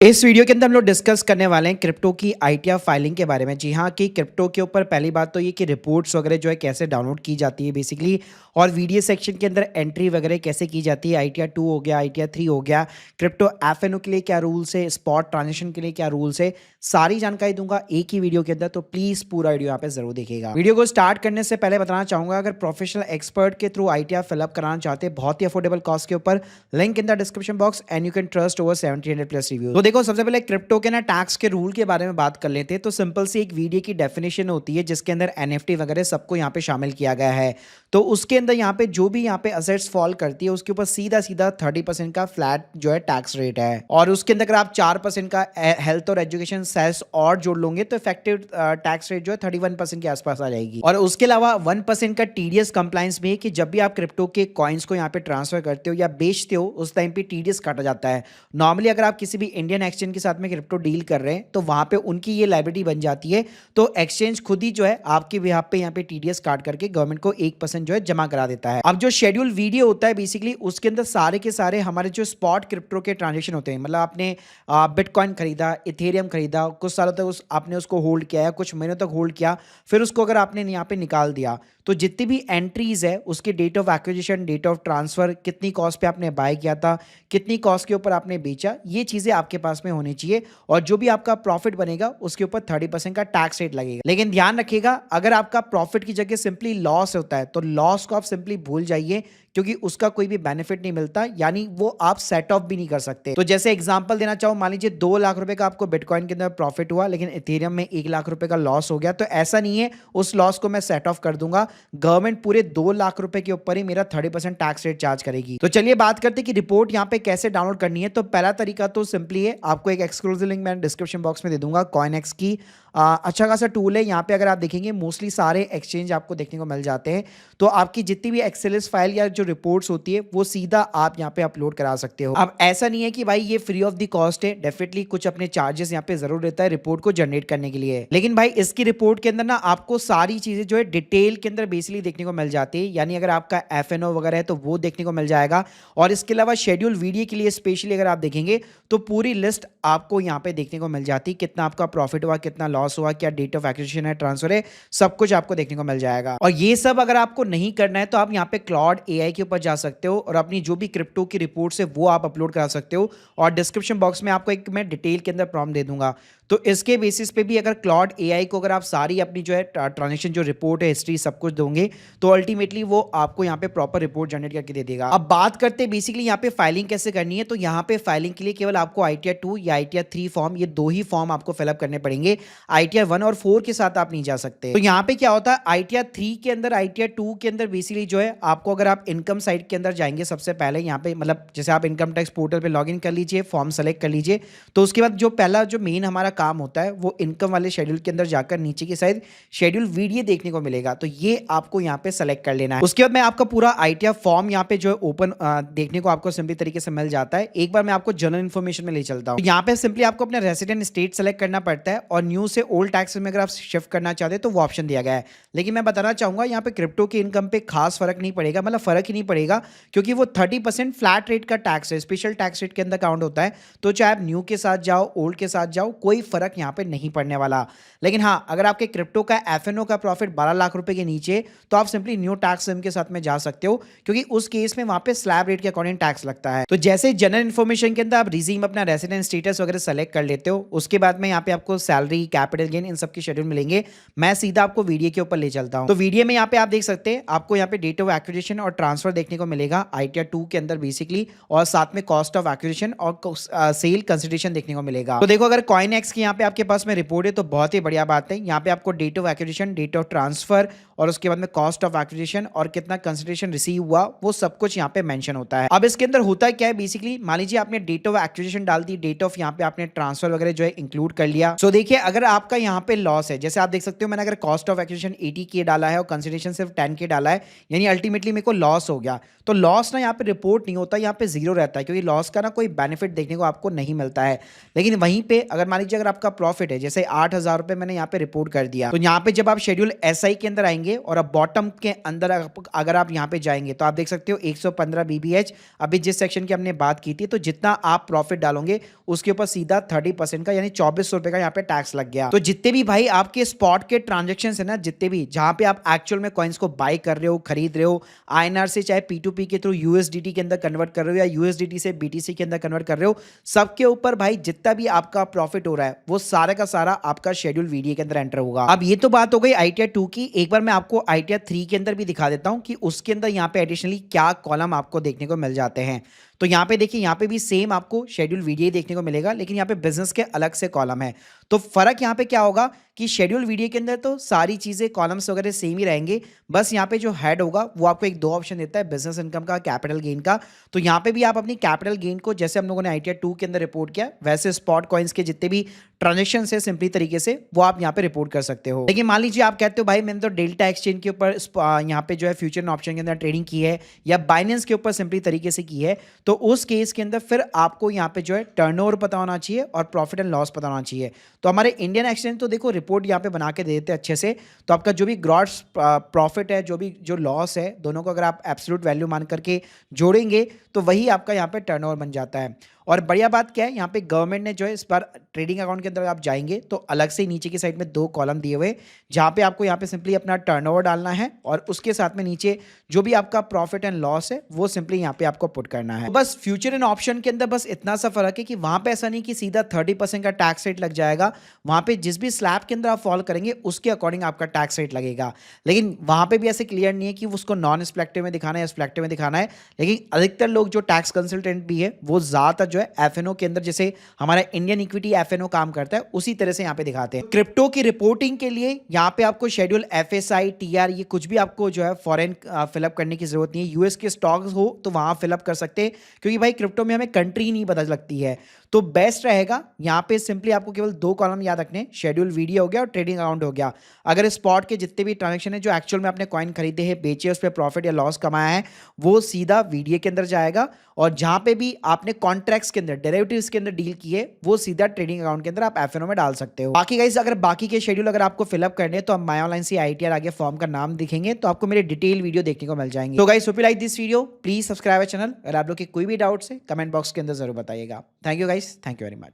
इस वीडियो के अंदर हम लोग डिस्कस करने वाले हैं क्रिप्टो की आईटीआर फाइलिंग के बारे में। जी हाँ, कि क्रिप्टो के ऊपर पहली बात तो ये कि रिपोर्ट्स वगैरह जो है कैसे डाउनलोड की जाती है बेसिकली, और वीडियो सेक्शन के अंदर एंट्री वगैरह कैसे की जाती है। आईटीआर 2 हो गया, आईटीआर 3 हो गया, क्रिप्टो एफएनओ के लिए क्या रूल्स है, स्पॉट ट्रांजेक्शन के लिए क्या रूल्स है, सारी जानकारी दूंगा एक ही वीडियो के अंदर। तो प्लीज पूरा वीडियो यहाँ पे जरूर देखिएगा। वीडियो को स्टार्ट करने से पहले बताना चाहूंगा, अगर प्रोफेशनल एक्सपर्ट के थ्रू आईटीआर फिलअप कराना चाहते हैं बहुत ही अफोर्डेबल कॉस्ट के ऊपर, link in the description box and you can trust over 1700 plus review. तो देखो, सबसे पहले क्रिप्टो के ना टैक्स के रूल के बारे में बात कर लेते हैं। तो सिंपल सी एक वीडियो की डेफिनेशन होती है जिसके अंदर एनएफटी वगैरह सबको यहाँ पे शामिल किया गया है। तो उसके अंदर यहाँ पे जो भी यहाँ पे असेट्स फॉल करती है उसके ऊपर सीधा सीधा 30% का फ्लैट जो है टैक्स रेट है, और उसके अंदर अगर आप 4% का हेल्थ और एजुकेशन सेस और जोड़ लोगे तो इफेक्टिव टैक्स रेट जो है 31% के आसपास आ जाएगी। और उसके अलावा 1% का टीडीएस कंप्लायंस भी है कि जब भी आप क्रिप्टो के कॉइन्स को यहाँ पे ट्रांसफर करते हो या बेचते हो उस टाइम पे टीडीएस काटा जाता है। नॉर्मली अगर आप किसी भी इंडियन एक्सचेंज के साथ में क्रिप्टो डील कर रहे हैं तो वहां पे उनकी ये लायबिलिटी बन जाती है। तो एक्सचेंज खुद ही जो है आपके बिहाफ पे यहाँ पे टीडीएस काट करके गवर्नमेंट को 1% जो है जमा करा देता है। अब जो शेड्यूल वीडियो होता है बेसिकली उसके अंदर सारे के सारे हमारे जो स्पॉट क्रिप्टो के ट्रांजेक्शन होते हैं, मतलब आपने बिटकॉइन खरीदा, इथेरियम खरीदा, कुछ सालों तक आपने उसको होल्ड किया है, कुछ महीनों तक होल्ड किया, फिर उसको अगर आपने यहाँ पे निकाल दिया तो जितनी भी एंट्रीज है उसकी date of acquisition, date of transfer, कितनी कॉस्ट पे आपने बाय किया था, कितनी कॉस्ट के ऊपर आपने बेचा, ये चीजें आपके पास में होनी चाहिए। और जो भी आपका प्रॉफिट बनेगा उसके ऊपर 30% का टैक्स रेट लगेगा। लेकिन ध्यान रखिएगा, अगर आपका प्रॉफिट की जगह सिंपली लॉस होता है तो लॉस को आप सिंपली भूल जाइए, क्योंकि उसका कोई भी बेनिफिट नहीं मिलता, यानी वो आप सेट ऑफ भी नहीं कर सकते। तो जैसे एग्जांपल देना चाहूं, मान लीजिए 2 लाख रुपए का आपको बिटकॉइन के अंदर प्रॉफिट हुआ लेकिन इथेरियम में 1 लाख रुपए का लॉस हो गया, तो ऐसा नहीं है उस लॉस को मैं सेट ऑफ कर दूंगा। गवर्नमेंट पूरे 2 लाख रुपए के ऊपर ही मेरा 30% टैक्स रेट चार्ज करेगी। तो चलिए बात करते हैं कि रिपोर्ट यहाँ पे कैसे डाउनलोड करनी है। तो पहला तरीका तो सिंपली है, आपको एक एक्सक्लूसिव लिंक मैं डिस्क्रिप्शन बॉक्स में दे दूंगा, कॉइनएक्स की अच्छा खासा टूल है। यहाँ पे अगर आप देखेंगे मोस्टली सारे एक्सचेंज आपको देखने को मिल जाते हैं। तो आपकी जितनी भी एक्सेल्स फाइल या जो रिपोर्ट्स होती है वो सीधा आप यहाँ पे अपलोड करा सकते हो। अब ऐसा नहीं है कि भाई ये फ्री ऑफ द कॉस्ट है, डेफिनेटली कुछ अपने चार्जेस यहाँ पे जरूर रहता है रिपोर्ट को जनरेट करने के लिए। लेकिन भाई इसकी रिपोर्ट के अंदर ना आपको सारी चीजें जो है डिटेल के अंदर बेसिकली देखने को मिल जाती है, यानी अगर आपका एफएनओ वगैरह है तो वो देखने को मिल जाएगा। और इसके अलावा शेड्यूल वीडियो के लिए स्पेशली अगर आप देखेंगे तो पूरी लिस्ट आपको यहाँ पे देखने को मिल जाती है, कितना आपका प्रॉफिट हुआ, कितना लॉस हुआ, क्या डेट ऑफ एक्विजिशन है, ट्रांसफर है, सब कुछ आपको देखने को मिल जाएगा। और ये सब अगर आपको नहीं करना है तो आप यहाँ पे क्लाउड एआई के ऊपर जा सकते हो और अपनी जो भी क्रिप्टो की रिपोर्ट्स है वो आप अपलोड करा सकते हो। और डिस्क्रिप्शन बॉक्स में आपको एक मैं डिटेल के अंदर प्रॉम्प्ट दे दूंगा, तो इसके बेसिस पे भी अगर क्लाउड एआई को अगर आप सारी अपनी जो है ट्रांजेक्शन जो रिपोर्ट है, हिस्ट्री सब कुछ दोगे तो अल्टीमेटली वो आपको यहाँ पे प्रॉपर रिपोर्ट जनरेट करके दे देगा। अब बात करते हैं बेसिकली यहाँ पे फाइलिंग कैसे करनी है। तो यहाँ पे फाइलिंग के लिए केवल आपको आईटीआर 2 या आईटीआर 3 फॉर्म, ये 2 ही फॉर्म आपको फिलअप करने पड़ेंगे। आईटीआर 1 और 4 के साथ आप नहीं जा सकते। तो यहाँ पे क्या होता है, आईटीआर 3 के अंदर, आईटीआर 2 के अंदर बेसिकली जो है आपको, अगर आप इनकम साइट के अंदर जाएंगे सबसे पहले यहाँ पे, मतलब जैसे आप इनकम टैक्स पोर्टल पे लॉगिन कर लीजिए, फॉर्म सेलेक्ट कर लीजिए, तो उसके बाद जो पहला जो मेन हमारा काम होता है वो इनकम वाले शेड्यूल के अंदर जाकर नीचे की साइड शेड्यूल वीडियो देखने को मिलेगा, तो ये आपको यहाँ पे सेलेक्ट कर लेना है। उसके बाद मैं आपका पूरा आईटीआर फॉर्म यहाँ पे जो है ओपन देखने को आपको सिंपली तरीके से मिल जाता है। एक बार मैं आपको जनरल इन्फॉर्मेशन में ले चलता हूँ। यहाँ पे सिंपली आपको अपना रेसिडेंट स्टेट सेलेक्ट करना पड़ता है और न्यू से ओल्ड टैक्स में अगर आप शिफ्ट करना चाहते हैं तो वो ऑप्शन दिया गया है। लेकिन मैं बताना चाहूंगा यहाँ पे क्रिप्टो की इनकम पे खास फर्क नहीं पड़ेगा, मतलब फर्क ही नहीं पड़ेगा, क्योंकि वो 30% फ्लैट रेट का टैक्स है, स्पेशल टैक्स रेट के अंदर काउंट होता है। तो चाहे आप न्यू के साथ जाओ, ओल्ड के साथ जाओ, कोई फर्क यहाँ पे नहीं पड़ने वाला। लेकिन हाँ, अगर आपके क्रिप्टो का एफएनओ का प्रॉफिट 12 लाख रुपए के नीचे तो आप सिंपली न्यू टैक्स सिम के साथ में जा सकते हो, क्योंकि उस केस में वहां पे स्लैब रेट के अकॉर्डिंग टैक्स लगता है। तो जैसे जनरल इन्फॉर्मेशन के अंदर आप रिजीम अपना रेसिडेंट स्टेटस वगैरह सेलेक्ट कर लेते हो, उसके बाद में यहाँ पे आपको सैलरी, कैपिटल गेन, इन सब की शेड्यूल मिलेंगे। मैं सीधा आपको वीडियो के ऊपर ले चलता हूँ। तो वीडियो में यहाँ पे आप देख सकते हैं, आपको यहाँ पे डेट ऑफ एक्विजिशन और ट्रांसफर देखने को मिलेगा आईटीआर 2 के अंदर बेसिकली, और साथ में कॉस्ट ऑफ एक्विजिशन और सेल कंसिडरेशन देखने को मिलेगा। तो देखो, अगर कॉइनएक्स की यहाँ पे आपके पास में रिपोर्ट है तो बहुत ही बढ़िया बात है। यहाँ पे आपको date of acquisition, date of transfer और उसके बाद में कॉस्ट ऑफ एक्विजिशन और कितना कंसिडरेशन रिसीव हुआ वो सब कुछ यहाँ पे मेंशन होता है। अब इसके अंदर होता क्या है बेसिकली, मान लीजिए आपने डेट ऑफ एक्विजिशन डाल दी, डेट ऑफ यहाँ पे आपने ट्रांसफर वगैरह जो है इंक्लूड कर लिया। सो देखिए, अगर आपका यहाँ पे लॉस है, जैसे आप देख सकते हो मैंने अगर कॉस्ट ऑफ एक्विजिशन 80K डाला है और कंसिडरेशन सिर्फ 10K डाला है, यानी अल्टीमेटली मेरे को लॉस हो गया। तो लॉस ना यहाँ पे रिपोर्ट नहीं होता, यहाँ पे जीरो रहता है, क्योंकि लॉस का ना कोई बेनिफिट देखने को आपको नहीं मिलता है। लेकिन वहीं पे अगर मान लीजिए अगर आपका प्रॉफिट है, जैसे 8,000 रुपए मैंने यहाँ पे रिपोर्ट कर दिया, तो यहाँ पे जब आप शेड्यूल एसआई के अंदर आएंगे और अब बॉटम के अंदर अगर आप यहाँ पे जाएंगे तो आप देख सकते हो 115 BBH अभी जिस सेक्शन की हमने बात की थी, तो जितना आप प्रॉफिट डालोगे उसके ऊपर सीधा 30% का यानी 2400 रुपए का यहाँ पे टैक्स लग गया। तो जितने भी भाई आपके स्पॉट के ट्रांजेक्शन है ना, जितने भी जहां पे आप एक्चुअल में कॉइन्स को बाय कर रहे हो, खरीद रहे हो, INR से चाहे P2P के थ्रू USDT के अंदर कन्वर्ट कर रहे हो या USDT से BTC के अंदर कन्वर्ट कर रहे हो, सबके ऊपर भाई जितना भी आपका प्रॉफिट हो रहा है वो सारा का सारा आपका शेड्यूल वीडियो के अंदर एंटर होगा। अब ये तो बात हो गई ITR 2 की। एक बार मैं आपको ITR 3 के अंदर भी दिखा देता हूं कि उसके अंदर यहाँ पे एडिशनली क्या कॉलम आपको देखने को मिल जाते हैं। तो यहाँ पे देखिए, यहाँ पे भी सेम आपको शेड्यूल वीडियो देखने को मिलेगा, लेकिन यहाँ पे बिजनेस के अलग से कॉलम है। तो फर्क यहाँ पे क्या होगा कि शेड्यूल वीडियो के अंदर तो सारी चीजें कॉलम्स वगैरह सेम ही रहेंगे, बस यहाँ पे जो हेड होगा वो आपको एक दो ऑप्शन देता है, बिजनेस इनकम का, कैपिटल गेन का। तो यहाँ पे भी आप अपनी कैपिटल गेन को जैसे हम लोगों ने ITR 2 के अंदर रिपोर्ट किया, वैसे स्पॉट कॉइन्स के जितने भी ट्रांजेक्शन है सिंपली तरीके से वो आप यहाँ पे रिपोर्ट कर सकते हो। लेकिन मान लीजिए आप कहते हो भाई मैंने तो डेल्टा एक्सचेंज के ऊपर यहाँ पे जो है फ्यूचर ऑप्शन के अंदर ट्रेडिंग की है या बाइनेंस के ऊपर सिंपली तरीके से की है, तो उस केस के अंदर फिर आपको यहाँ पे जो है टर्नओवर पता होना चाहिए और प्रॉफिट एंड लॉस पता होना चाहिए। तो हमारे इंडियन एक्सचेंज तो देखो रिपोर्ट यहाँ पे बना के दे देते हैं अच्छे से। तो आपका जो भी ग्रॉस प्रॉफिट है, जो लॉस है, दोनों को अगर आप एब्सोल्यूट वैल्यू मान करके जोड़ेंगे तो वही आपका यहाँ पे टर्नओवर बन जाता है। और बढ़िया बात क्या है, यहाँ पे गवर्नमेंट ने जो है इस बार ट्रेडिंग अकाउंट के अंदर आप जाएंगे तो अलग से नीचे की साइड में दो कॉलम दिए हुए, जहाँ पे आपको यहाँ पे सिंपली अपना टर्नओवर डालना है और उसके साथ में नीचे जो भी आपका प्रॉफिट एंड लॉस है वो सिंपली यहाँ पे आपको पुट करना है। तो बस फ्यूचर एंड ऑप्शन के अंदर बस इतना सा फर्क है कि वहाँ पे ऐसा नहीं कि सीधा 30% का टैक्स रेट लग जाएगा, वहाँ पे जिस भी स्लैब के अंदर आप फॉलो करेंगे उसके अकॉर्डिंग आपका टैक्स रेट लगेगा। लेकिन वहाँ पे भी ऐसे क्लियर नहीं है कि उसको नॉन स्प्लेक्टिव में दिखाना है या स्प्लेक्टिव में दिखाना है। लेकिन अधिकतर लोग जो टैक्स कंसल्टेंट भी है वो ज्यादातर जो है FNO के अंदर, जैसे हमारा इंडियन इक्विटी FNO काम करता है उसी तरह से यहाँ पे दिखाते हैं। क्रिप्टो की रिपोर्टिंग के लिए यहाँ पे आपको शेड्यूल FSI TR ये कुछ भी आपको जो है फॉरेन फिलअप करने की जरूरत नहीं है। US के स्टॉक्स हो तो वहां फिलअप कर सकते हैं, क्योंकि भाई क्रिप्टो में हमें कंट्री नहीं पता लगती है। तो बेस्ट रहेगा यहाँ पे सिंपली आपको केवल दो कॉलम याद रखने, शेड्यूल वीडियो हो गया और ट्रेडिंग अकाउंट हो गया। अगर स्पॉट के जितने भी ट्रांजेक्शन है जो एक्चुअल में आपने कॉइन खरीदे हैं, बेचे, उस पर प्रॉफिट या लॉस कमाया है, वो सीधा वीडियो के अंदर जाएगा। और जहां पे भी आपने कॉन्ट्रैक्ट्स के अंदर, डेरिवेटिव्स के अंदर डील किए, वो सीधा ट्रेडिंग अकाउंट के अंदर आप FNO में डाल सकते हो। बाकी गाइस अगर बाकी के शेड्यूल अगर आपको फिलअप करने हैं तो आप माय ऑनलाइन से ITR आगे फॉर्म का नाम दिखेंगे तो आपको मेरे डिटेल वीडियो देखने को मिल जाएंगे। तो guys hope you like this video, please subscribe channel. अगर आप लोग के कोई भी डाउट्स है कमेंट बॉक्स के अंदर जरूर बताइएगा। Thank you guys, thank you very much.